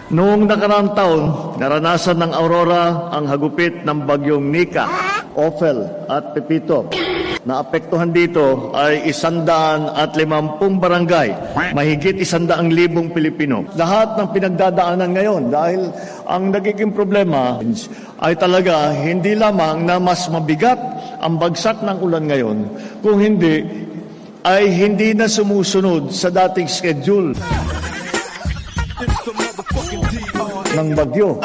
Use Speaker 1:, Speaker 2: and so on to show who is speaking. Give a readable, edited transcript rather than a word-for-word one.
Speaker 1: Noong nakaraang taon, naranasan ng Aurora ang hagupit ng bagyong Nika, Ophel at Pepito. Naapektuhan dito ay 150 barangay, mahigit 100,000 Pilipino. Lahat ng pinagdadaanan ngayon dahil ang nagiging problema ay talaga hindi lamang na mas mabigat ang bagsak ng ulan ngayon, kung hindi ay hindi na sumusunod sa dating schedule ng bagyo.